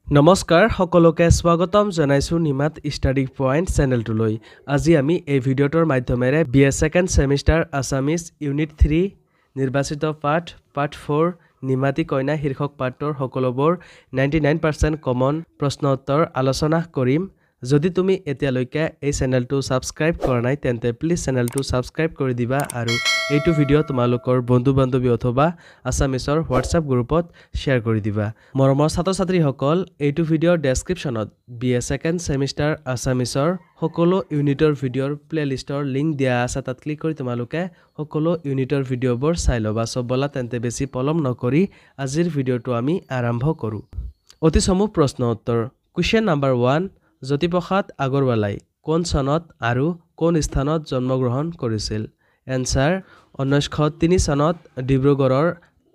নমস্কাৰ সকলোকে স্বাগতম জনাইছো নিমাত ষ্টাডি পইণ্ট চেনেলটোলৈ। আজি আমি এই ভিডিঅ'টোৰ মাধ্যমেৰে BA second semester Assamese unit 3 নিৰ্বাচিত পাঠ 4 নিমাতী কইনা শীৰ্ষক পাঠৰ সকলোবোৰ 99% কমন প্ৰশ্ন উত্তৰ আলোচনা কৰিম। যদি তুমি এতিয়ালৈকে এই চেনেলটো সাবস্ক্ৰাইব কৰা নাই তেন্তে প্লিজ চেনেলটো সাবস্ক্ৰাইব কৰি দিবা আৰু এইটো ভিডিঅ' তোমালোকৰ বন্ধু-বান্ধৱী অথবা আছামিজৰ হোৱাটছআপ গ্ৰুপত শ্বেয়াৰ কৰি দিবা। মৰমৰ ছাত্ৰ-ছাত্ৰীসকল, এইটো ভিডিঅ'ৰ ডেছক্ৰিপশ্যনত BA সেকেণ্ড সেমিষ্টাৰ আছামিজৰ সকলো ইউনিটৰ ভিডিঅ'ৰ প্লেলিষ্টৰ লিংক দিয়া আছে। তাত ক্লিক কৰি তোমালোকে সকলো ইউনিটৰ ভিডিঅ'বোৰ চাই ল'বা। সব বলা তেন্তে বেছি পলম নকৰি আজিৰ ভিডিঅ'টো আমি আৰম্ভ কৰোঁ। অতি চমু প্ৰশ্ন উত্তৰ। কুৱেশ্যন নাম্বাৰ 1, জ্যোতিপ্ৰসাদ আগৰৱালাই কোন চনত আৰু কোন স্থানত জন্মগ্ৰহণ কৰিছিল? এনসাৰ 1903 চনত ডিব্ৰুগড়ৰ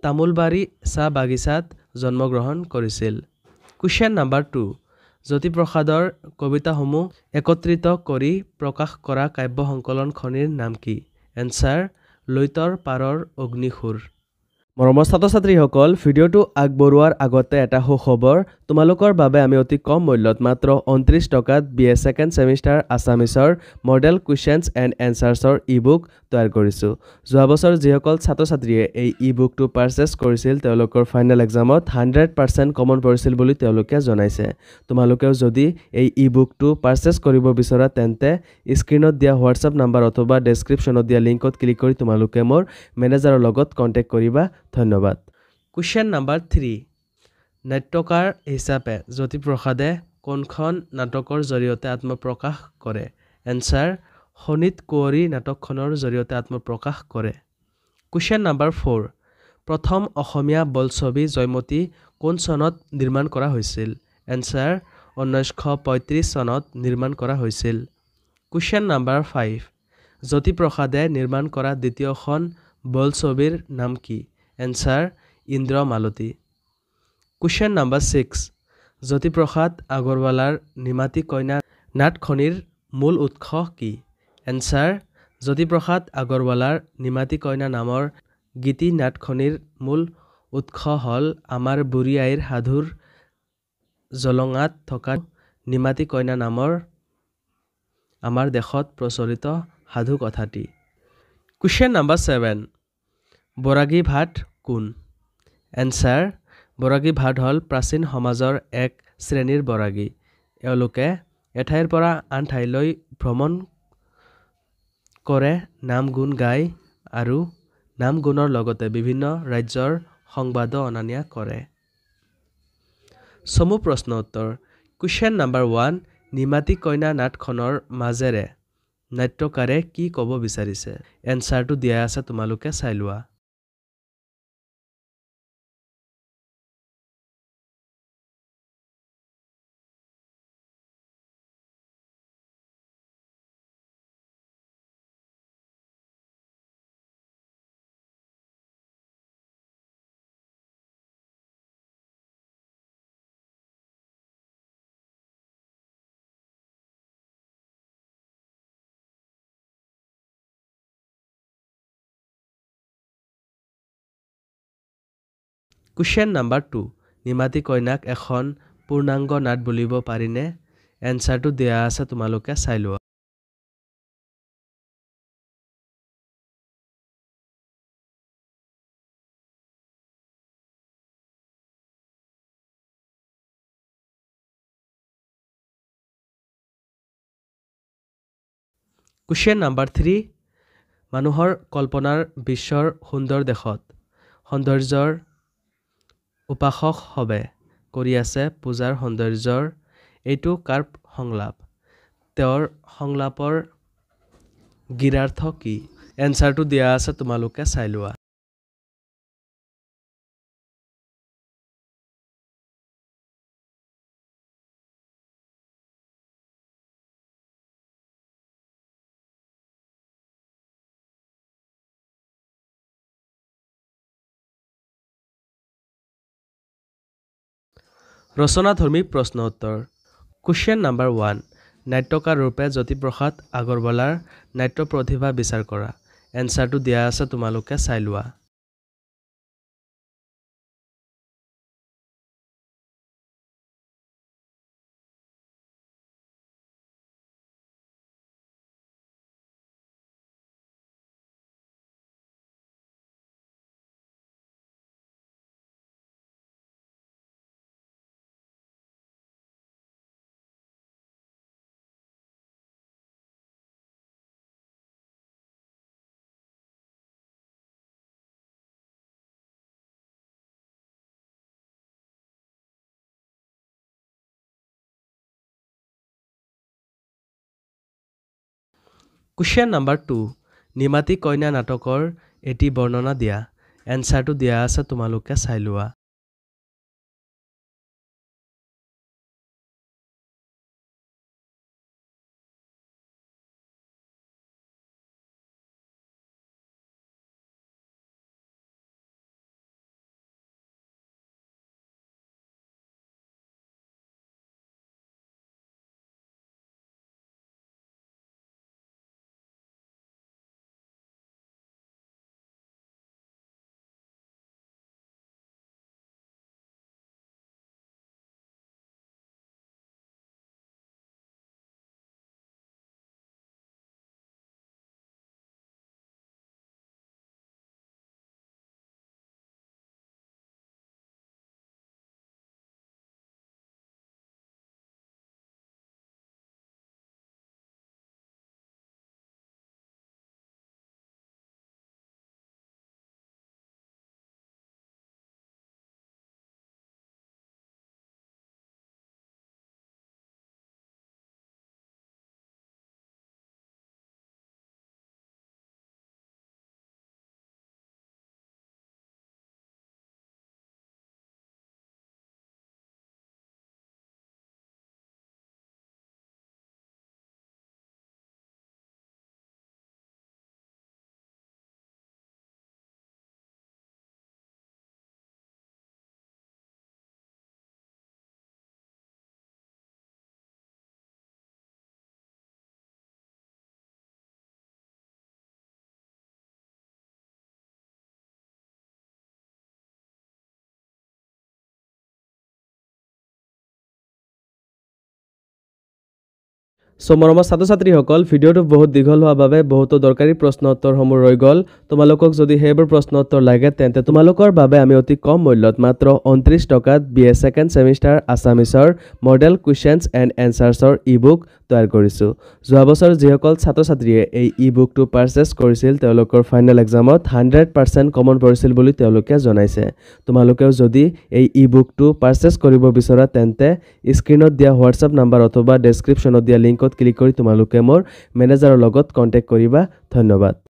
তামোলবাৰী চাহ বাগিচাত জন্মগ্ৰহণ কৰিছিল। কুৱেশ্যন নাম্বাৰ 2, জ্যোতিপ্ৰসাদৰ কবিতাসমূহ একত্ৰিত কৰি প্ৰকাশ কৰা কাব্য সংকলনখনিৰ নাম কি? এনসাৰ লৈতৰ পাৰৰ অগ্নিসুৰ। মৰমৰ ছাত্ৰ-ছাত্ৰীসকল, ভিডিঅ'টো আগবঢ়োৱাৰ আগতে এটা সুখবৰ। তোমালোকৰ বাবে আমি অতি কম মূল্যত মাত্ৰ 29 টকাত BA সেকেণ্ড সেমিষ্টাৰ আছামিজৰ মডেল কুৱেশ্যনছ এণ্ড এনচাৰ্ছৰ ই-বুক তৈয়াৰ কৰিছোঁ। যোৱা বছৰ যিসকল ছাত্ৰ-ছাত্ৰীয়ে এই ই-বুকটো পাৰচেছ কৰিছিল তেওঁলোকৰ ফাইনেল এক্সামত 100% কমন পৰিছিল বুলি তেওঁলোকে জনাইছে। তোমালোকেও যদি এই ই-বুকটো পাৰচেছ কৰিব বিচৰা তেন্তে স্ক্ৰীনত দিয়া হোৱাটছআপ নাম্বাৰ অথবা ডেছক্ৰিপশ্যনত দিয়া লিংকত ক্লিক কৰি তোমালোকে মোৰ মেনেজাৰৰ লগত কণ্টেক্ট কৰিবা। ধন্যবাদ। কুৱেশ্যন নাম্বাৰ 3, নাট্যকাৰ হিচাপে জ্যোতিপ্ৰসাদে কোনখন নাটকৰ জৰিয়তে আত্মপ্ৰকাশ কৰে? এনসাৰ শোণিত কুঁৱৰী নাটকখনৰ জৰিয়তে আত্মপ্ৰকাশ কৰে। কুৱেশ্যন নাম্বাৰ 4, প্ৰথম অসমীয়া বোলছবি জয়মতী কোন চনত নিৰ্মাণ কৰা হৈছিল? এনসাৰ 1935 চনত নিৰ্মাণ কৰা হৈছিল। কুৱেশ্যন নাম্বাৰ 5, জ্যোতিপ্ৰসাদে নিৰ্মাণ কৰা দ্বিতীয়খন বোলছবিৰ নাম কি? Answer Indramalati. Question number 6, Jyotiprasad আগৰৱালাৰ নিমাতী কইনা নাটখনিৰ মূল উৎস কি? এনসাৰ জ্যোতিপ্ৰসাদ আগৰৱালাৰ নিমাতী কইনা নামৰ গীতি নাটখনিৰ মূল উৎস হ'ল আমাৰ বুঢ়ী আইৰ সাধুৰ জলঙাত থকা নিমাতী কইনা নামৰ আমাৰ দেশত প্ৰচলিত সাধু কথাটি। কুৱেশ্যন নাম্বাৰ 7, বৰাগী ভাট কোন? এনসাৰ বৰাগী ভাট হ'ল প্ৰাচীন সমাজৰ এক শ্ৰেণীৰ বৰাগী। এওঁলোকে এঠাইৰ পৰা আন ঠাইলৈ ভ্ৰমণ কৰে, নাম গুণ গায় আৰু নাম গুণৰ লগতে বিভিন্ন ৰাজ্যৰ সংবাদো অনা-নিয়া কৰে। চমু প্ৰশ্ন উত্তৰ। কুৱেশ্যন নাম্বাৰ 1, নিমাতী কইনা নাটখনৰ মাজেৰে নাট্যকাৰে কি ক'ব বিচাৰিছে? এনসাৰটো দিয়া আছে, তোমালোকে চাই লোৱা। কুৱেশ্যন নাম্বাৰ 2, নিমাতী কইনাক এখন পূৰ্ণাংগ নাট বুলিব পাৰিনে? এনসাৰটো দিয়া আছে, তোমালোকে চাই লোৱা। কুৱেশ্যন নাম্বাৰ 3, মানুহৰ কল্পনাৰ বিশ্বৰ সুন্দৰ দেশত সৌন্দৰ্যৰ উপাসক হবে কৰি আছে পূজাৰ সৌন্দৰ্যৰ এইটো কাৰ সংলাপ? তেওঁৰ সংলাপৰ গীৰাৰ্থ কি? এনসাৰটো দিয়া আছে, তোমালোকে চাই লোৱা। ৰচনাধৰ্মী প্ৰশ্ন উত্তৰ। কুৱেশ্যন নাম্বাৰ 1, নাট্যকাৰ ৰূপে জ্যোতিপ্ৰসাদ আগৰৱালাৰ নাট্য প্ৰতিভা বিচাৰ কৰা। এনসাৰটো দিয়া আছে, তোমালোকে চাই লোৱা। কুৱেশ্যন নাম্বাৰ 2 নিমাতী কইনা নাটকৰ এটি বৰ্ণনা দিয়া এনসাৰটো দিয়া আছে তোমালোকে চাই লোৱা সো মৰমৰ ছাত্ৰ-ছাত্ৰীসকল ভিডিঅ'টো বহুত দীঘল হোৱাৰ বাবে বহুতো দৰকাৰী প্ৰশ্ন উত্তৰসমূহ ৰৈ গ'ল তোমালোকক যদি সেইবোৰ প্ৰশ্ন উত্তৰ লাগে তেন্তে তোমালোকৰ বাবে আমি অতি কম মূল্যত মাত্ৰ 29 টকাত BA সেকেন্ড সেমিষ্টাৰ আছামিছৰ মডেল কুৱেশ্যনছ এণ্ড এনসাৰ্ছৰ ই-বুক তৈয়াৰ কৰিছোঁ যোৱা বছৰ যিসকল ছাত্ৰ-ছাত্ৰীয়ে এই ই-বুকটো পাৰচেজ কৰিছিল তেওঁলোকৰ ফাইনেল এক্সামত 100% কমন পৰিছিল বুলি তেওঁলোকে জনাইছে তোমালোকেও যদি এই ই-বুকটো পাৰচেজ কৰিব বিচৰা তেন্তে স্ক্ৰীনত দিয়া হোৱাটছআপ নম্বৰ অথবা ডেছক্ৰিপশ্যনত দিয়া লিংকত ক্লিক কৰি তোমালোকে মোৰ মেনেজাৰৰ লগত কন্টেক্ট কৰিবা ধন্যবাদ